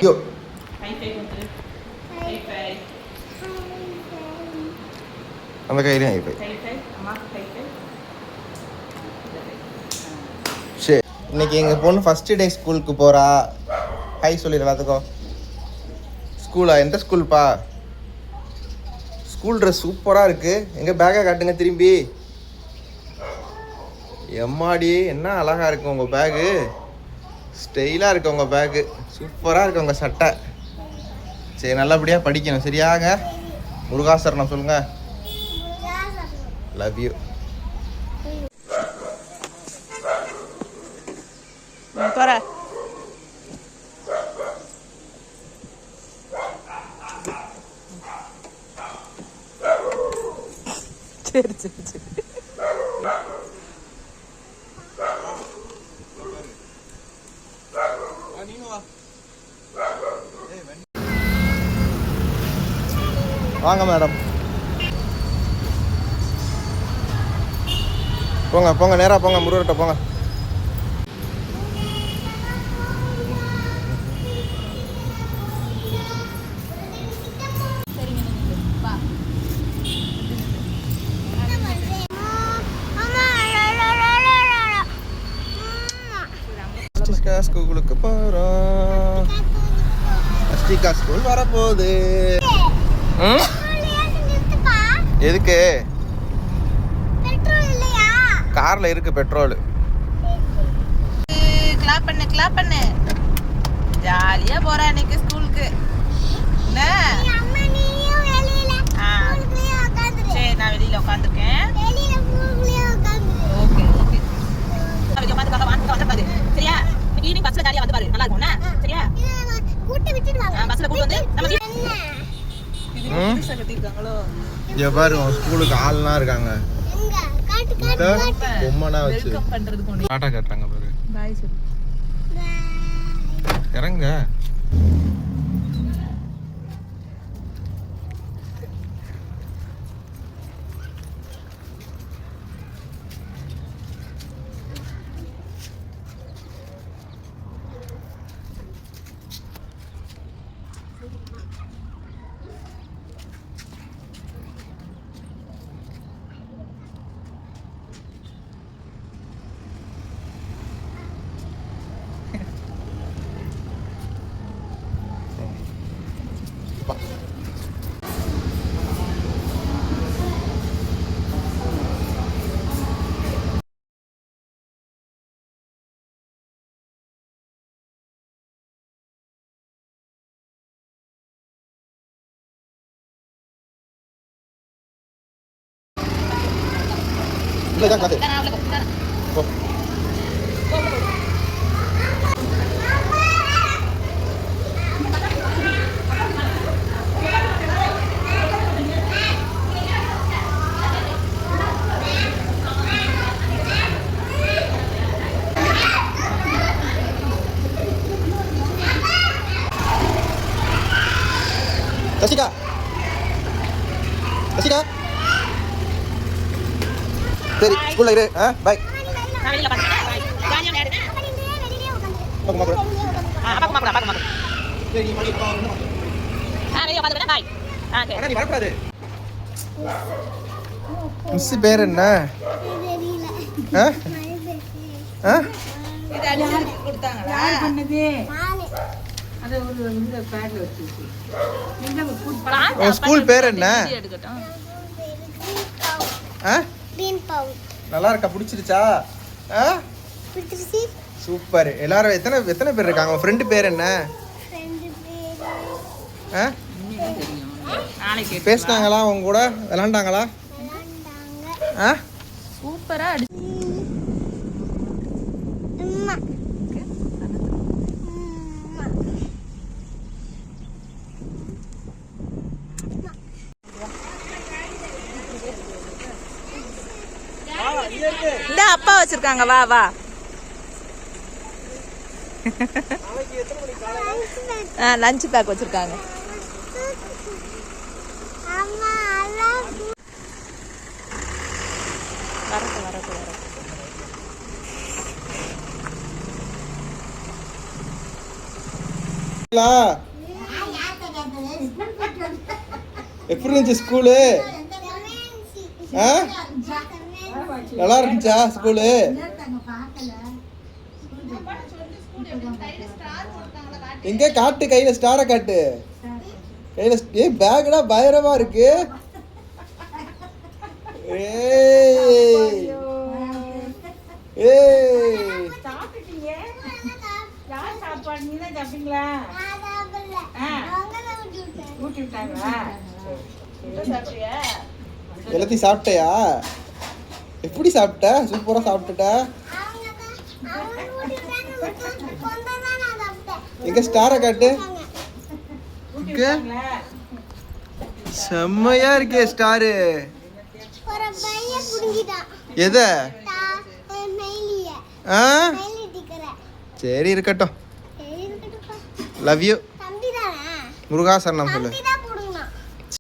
ஐயோ அந்த கையிலையும் ஹைஃபை. சரி, இன்னைக்கு எங்கள் பொண்ணு ஃபஸ்ட்டு டே ஸ்கூலுக்கு போகிறா. ஹை சொல்லிடு எல்லாத்துக்கும். ஸ்கூலா? எந்த ஸ்கூல்ப்பா? ஸ்கூல் ட்ரெஸ் சூப்பராக இருக்குது. எங்கள் பேக்கை காட்டுங்க திரும்பி. எம்மாடி என்ன அழகாக இருக்குது உங்கள் பேகு. ஸ்டைலாக இருக்குது உங்கள் பேகு. சூப்பராக இருக்குது உங்கள் சட்டை. சரி, நல்லபடியாக படிக்கணும் சரியாங்க. முருகாசரணம் சொல்லுங்கள். Love you. சரி சரி சரி. வாங்க மேடம். போங்க போங்க, நேராக போங்க, முருகர்கிட்ட போங்க. ஸ்கூலுக்கு போகிறோம். அஸ்டிகா ஸ்கூல் வரப்போகுது. எதுக்கு? கார்ல இருக்கு பெட்ரோல். கிளாப் பண்ணு கிளாப் பண்ணு. ஜாலியா போறா இன்னைக்கு ஸ்கூலுக்கு. சரி, நான் வெளியில உட்காந்துருக்கேன். Okay okay. சரியா? ஈவினிங் பஸ்ல ஜாலியா வந்து பாரு, நல்லா இருக்கும்னா? சரியா? பஸ்ல கூட்டு வந்து நம்ம இங்க பாரு, ஸ்கூலுக்கு ஆள்லாம் இருக்காங்க. பொம்மனா வச்சு டாடா காட்டுறாங்க பாரு. பாய் சொல்லு. இறங்க. Jessica. Jessica. சரி, ஸ்கூல்ல இரு. பை. நான் வெளியில பாத்துறேன். பை. ஜாலியா விளையாடுங்க. பாக்க மாட்டேன். பாக்க மாட்டேன். சரி, நீ மணி பா. வெளிய பாத்துறேன். பை. சரி. அண்ணா நீ வரக்கூடாது. மிஸ் பேர் என்ன? தெரியல. இது அடிச்சு கொடுத்தாங்களா? யார் பண்ணது? அது ஒரு இந்த பேட்ல வச்சிருக்கு. இந்த ஃபுட் ஸ்கூல் பேர் என்ன? நல்லா இருக்கா? பிடிச்சிருச்சா? சூப்பர். எல்லாரும் எத்தனை பேர் இருக்காங்க? உங்க ஃப்ரெண்ட் பேர் என்ன? பேசினாங்களா உங்க கூட? விளையாண்டாங்களா? சூப்பரா. இந்த அப்பா வச்சிருக்காங்க. வா வா. லஞ்ச் பேக் வச்சிருக்காங்க. வரட்டு வரட்டு வரட்டு. எப்படி இருந்துச்சு ஸ்கூலு? நல்லா இருந்துச்சா ஸ்கூலு? எங்க காட்டு, கையில ஸ்டாரை காட்டு. கையில பேக்டா பயங்கரமா இருக்கு. ஏய் ஏய் எல்லாத்தையும் சாப்பிட்டியா? எப்படி சாப்பிட்ட? சூப்பரா சாப்பிட்டுட்ட. எங்க ஸ்டாரை காட்டு. செம்மையா இருக்கே ஸ்டாரு. எத? சரி இருக்கட்டும். Love you. முருகாசரணம் சொல்லு.